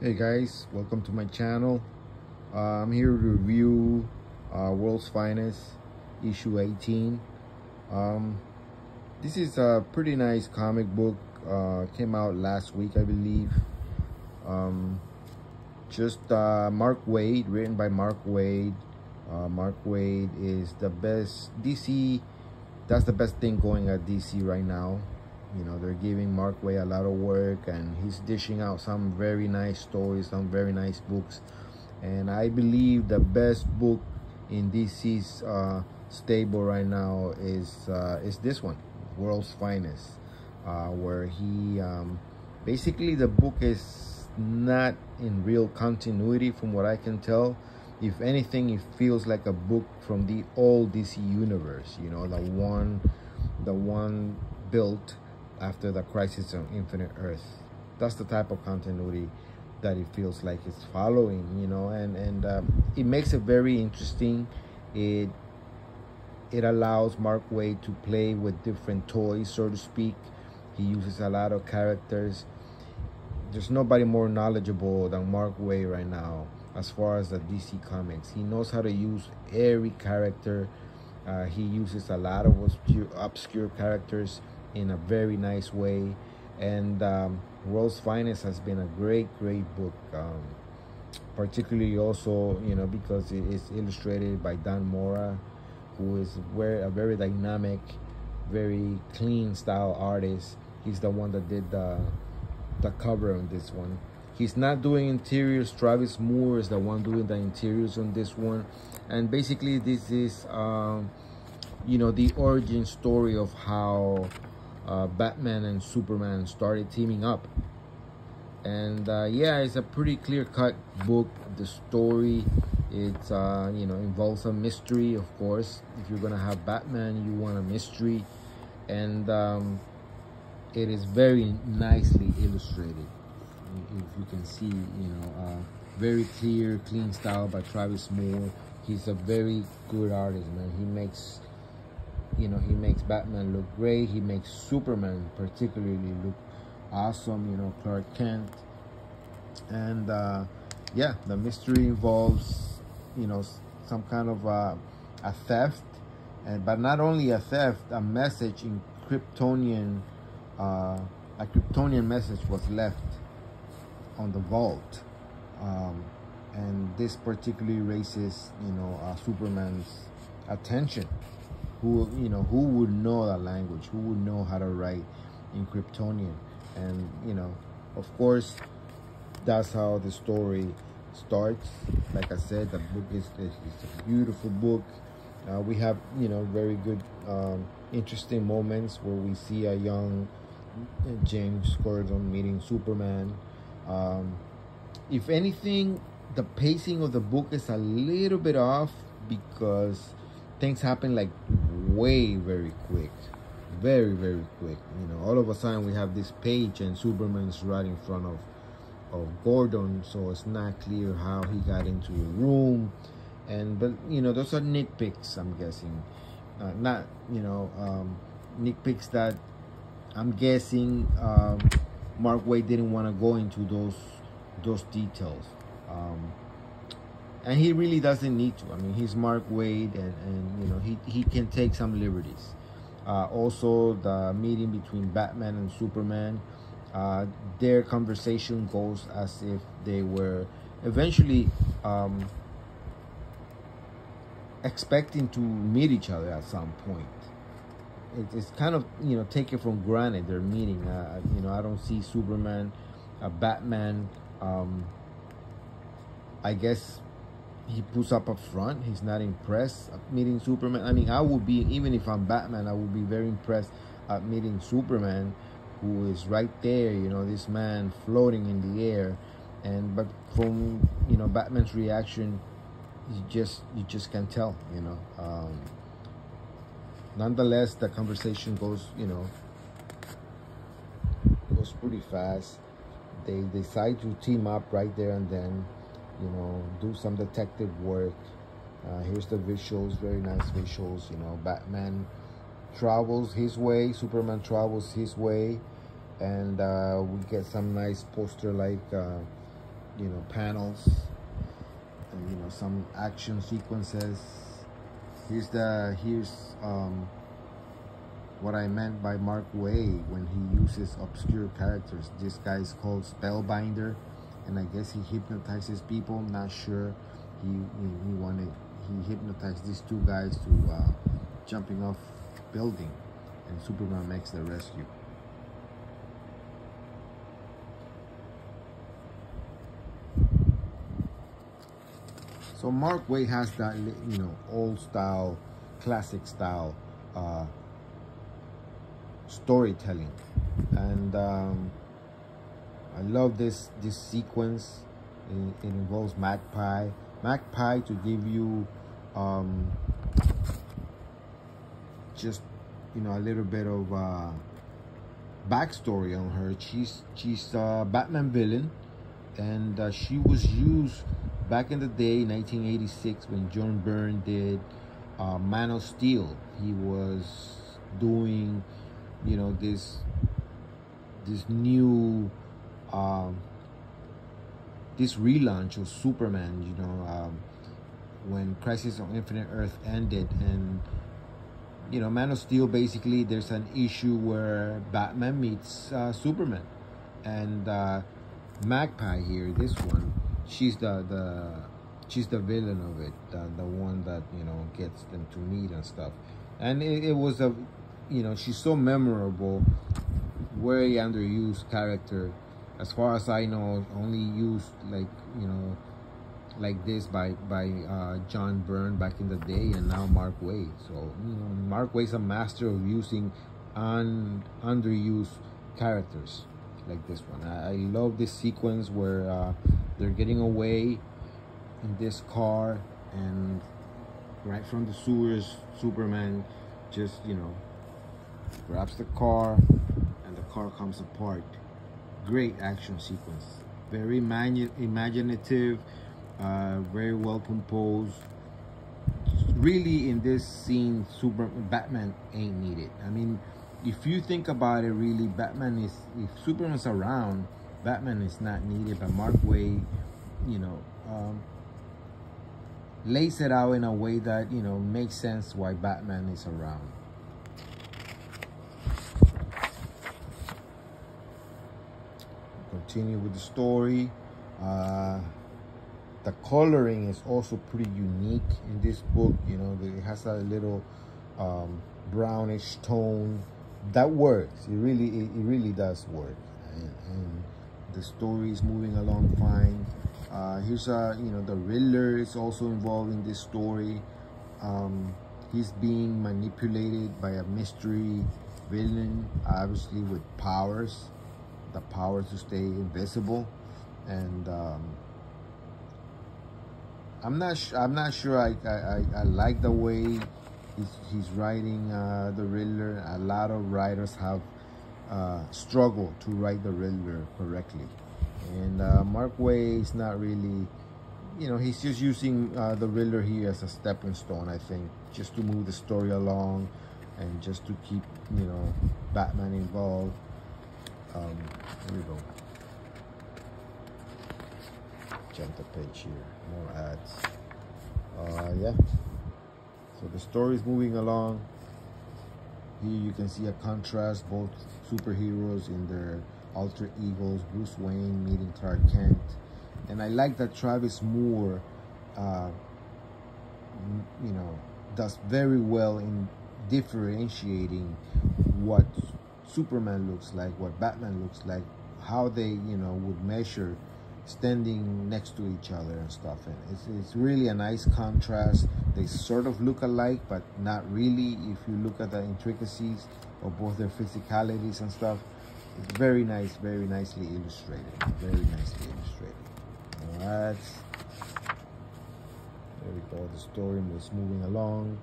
Hey guys, welcome to my channel. I'm here to review World's Finest issue 18. This is a pretty nice comic book. Came out last week, I believe. Mark Waid, written by Mark Waid. Mark Waid is the best DC. That's the best thing going at DC right now. You know, they're giving Mark Waid a lot of work, and he's dishing out some very nice stories, some very nice books. And I believe the best book in DC's stable right now is this one, World's Finest, where he basically, the book is not in real continuity from what I can tell. If anything, it feels like a book from the old DC universe, you know, the one built after the Crisis on Infinite Earth. That's the type of continuity that it feels like it's following, you know, and it makes it very interesting. It allows Mark Waid to play with different toys, so to speak. He uses a lot of characters. There's nobody more knowledgeable than Mark Waid right now as far as the DC comics. He knows how to use every character. He uses a lot of obscure characters in a very nice way, and World's Finest has been a great book, particularly also, you know, because it is illustrated by Dan Mora, who is a very dynamic, very clean style artist. He's the one that did the cover on this one. He's not doing interiors. Travis Moore is the one doing the interiors on this one, and basically this is you know, the origin story of how Batman and Superman started teaming up. And yeah, it's a pretty clear-cut book. The story, it's you know, involves a mystery, of course. If you're gonna have Batman, you want a mystery, and it is very nicely illustrated. If you can see, you know, very clear, clean style by Travis Moore. He's a very good artist, man. He makes, you know, he makes Batman look great. He makes Superman particularly look awesome, you know, Clark Kent. And yeah, the mystery involves, you know, some kind of a theft, but not only a theft, a message in Kryptonian, a Kryptonian message was left on the vault, and this particularly raises, you know, Superman's attention. Who would know that language? Who would know how to write in Kryptonian? And, you know, of course, that's how the story starts. Like I said, the book is a beautiful book. We have, you know, very good, interesting moments where we see a young James Gordon meeting Superman. If anything, the pacing of the book is a little bit off because things happen like very quick, very quick. You know, all of a sudden we have this page and Superman's right in front of Gordon, so it's not clear how he got into the room. But you know, those are nitpicks, I'm guessing. Not, you know, nitpicks that I'm guessing Mark Waid didn't want to go into those details. And he really doesn't need to. I mean, he's Mark Waid, and you know, he can take some liberties. Also, the meeting between Batman and Superman, their conversation goes as if they were eventually expecting to meet each other at some point. It's kind of, you know, taken from granted, their meeting. You know, I don't see Superman, Batman, I guess he puts up a front. He's not impressed at meeting Superman. I mean, I would be, even if I'm Batman, I would be very impressed at meeting Superman, who is right there, you know, this man floating in the air. But from, you know, Batman's reaction, you just can't tell, you know. Nonetheless, the conversation goes, you know, goes pretty fast. They decide to team up right there and then, you know, do some detective work. Here's the visuals, very nice visuals. You know, Batman travels his way, Superman travels his way, and we get some nice poster like you know, panels, and you know, some action sequences. Here's what I meant by Mark Waid when he uses obscure characters. This guy is called Spellbinder, and I guess he hypnotizes people. I'm not sure. He hypnotized these two guys to jumping off building, and Superman makes the rescue. So Mark Waid has that, you know, old style, classic style storytelling, and I love this sequence. It involves Magpie to give you just, you know, a little bit of backstory on her. She's a Batman villain, and she was used back in the day, 1986, when John Byrne did Man of Steel. He was doing, you know, this new this relaunch of Superman, you know, when Crisis on Infinite Earth ended, and you know, Man of Steel, basically there's an issue where Batman meets Superman, and Magpie here, this one, she's the villain of it, the one that, you know, gets them to meet and stuff. And it was a, you know, she's so memorable, very underused character. As far as I know, only used, like, you know, like this by John Byrne back in the day, and now Mark Waid. So, you know, Mark Waid's a master of using underused characters like this one. I love this sequence where they're getting away in this car, and right from the sewers, Superman just, you know, grabs the car, and the car comes apart. Great action sequence, very imaginative, very well composed. Really, in this scene, Batman ain't needed. I mean, if you think about it, really, if Superman's around, Batman is not needed. But Mark Waid, you know, lays it out in a way that, you know, makes sense why Batman is around. Continue with the story. The coloring is also pretty unique in this book. You know, it has a little brownish tone that works. It really does work, and the story is moving along fine. Here's you know, the Riddler is also involved in this story. He's being manipulated by a mystery villain, obviously with powers, the power to stay invisible, and I'm not sure I like the way he's writing the Riddler. A lot of writers have struggled to write the Riddler correctly, and Mark Waid is not really, you know, he's just using the Riddler here as a stepping stone, I think, just to move the story along and just to keep, you know, Batman involved. Here we go. Jump the page here, more ads. Yeah, so the story is moving along. Here you can see a contrast, both superheroes in their alter egos, Bruce Wayne meeting Clark Kent. And I like that Travis Moore, you know, does very well in differentiating what Superman looks like, what Batman looks like, how they, you know, would measure standing next to each other and stuff. And it's really a nice contrast. They sort of look alike, but not really if you look at the intricacies of both their physicalities and stuff. It's very nice, very nicely illustrated. Very nicely illustrated. Alright. There we go. The story is moving along.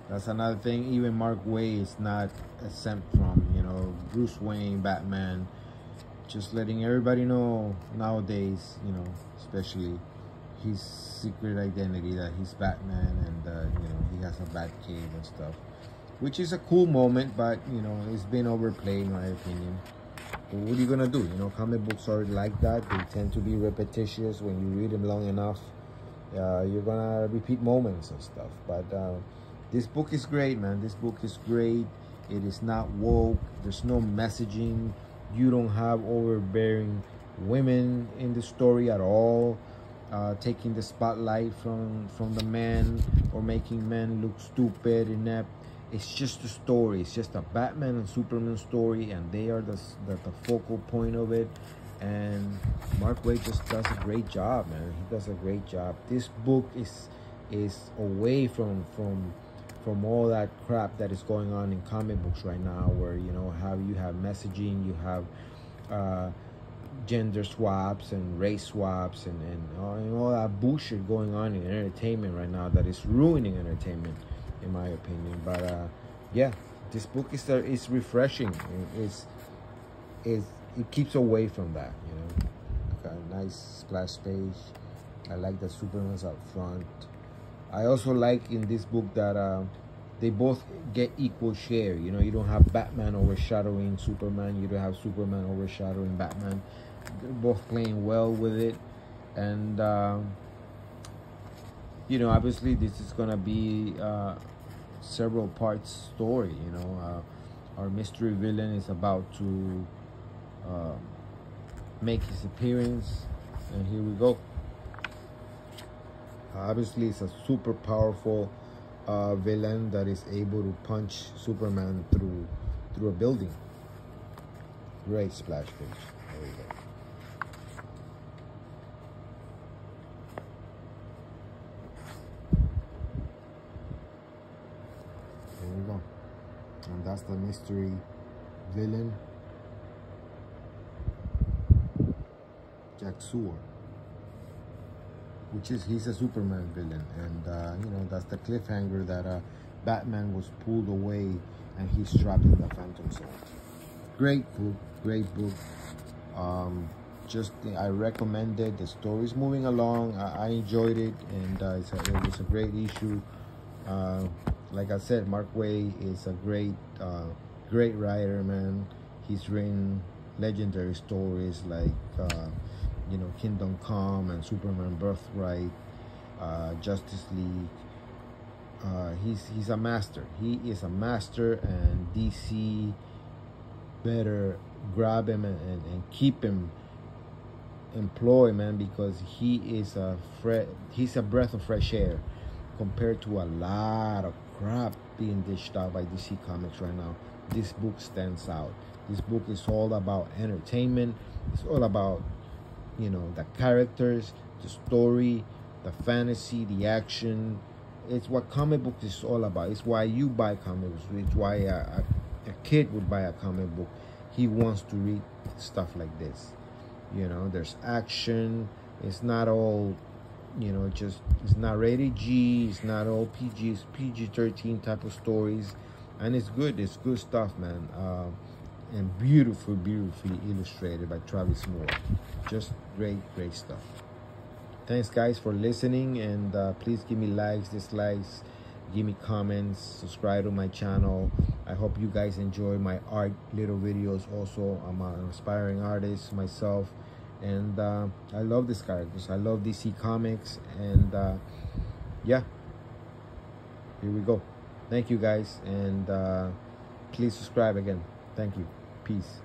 That's another thing. Even Mark Waid is not exempt from, you know, Bruce Wayne, Batman. Just letting everybody know nowadays, you know, especially his secret identity, that he's Batman, and you know, he has a bad cave and stuff, which is a cool moment, but you know, it's been overplayed in my opinion. But what are you gonna do? You know, comic books are like that. They tend to be repetitious. When you read them long enough, you're gonna repeat moments and stuff. But this book is great, man. This book is great. It is not woke. There's no messaging. You don't have overbearing women in the story at all, taking the spotlight from the men, or making men look stupid, inept. It's just a story. It's just a Batman and Superman story, and they are the focal point of it. And Mark Waid just does a great job, man. He does a great job. This book is away from all that crap that is going on in comic books right now, where you know how you have messaging, you have gender swaps and race swaps and all that bullshit going on in entertainment right now that is ruining entertainment, in my opinion. But yeah, this book is refreshing. It keeps away from that, you know. Got a nice splash page. I like that Superman's out front. I also like in this book that they both get equal share. You know, you don't have Batman overshadowing Superman. You don't have Superman overshadowing Batman. They're both playing well with it. And you know, obviously this is gonna be several parts story. You know, our mystery villain is about to make his appearance, and here we go. Obviously it's a super powerful villain that is able to punch Superman through a building. Great splash page. There we go. There we go. And that's the mystery villain, Jack Sewer, which is, he's a Superman villain. And you know, that's the cliffhanger that Batman was pulled away and he's trapped in the Phantom Zone. Great book, great book. I recommend it. The story's moving along. I enjoyed it, and it was a great issue. Like I said, Mark Waid is a great writer, man. He's written legendary stories like you know, Kingdom Come and Superman Birthright, Justice League. He's a master. He is a master, and DC better grab him and keep him employed, man, because he's a breath of fresh air compared to a lot of crap being dished out by DC Comics right now. This book stands out. This book is all about entertainment. It's all about, you know, the characters, the story, the fantasy, the action. It's what comic book is all about. It's why you buy comic books. It's why a kid would buy a comic book. He wants to read stuff like this. You know, there's action. It's not all, you know, it's not rated G. It's not all PG. It's PG-13 type of stories, and it's good. It's good stuff, man. And beautifully illustrated by Travis Moore. Just great stuff. Thanks, guys, for listening, and please give me likes, dislikes, give me comments, subscribe to my channel. I hope you guys enjoy my art little videos also. I'm an aspiring artist myself, and I love these characters. I love DC Comics, and yeah, here we go. Thank you, guys, and please subscribe again. Thank you. Peace.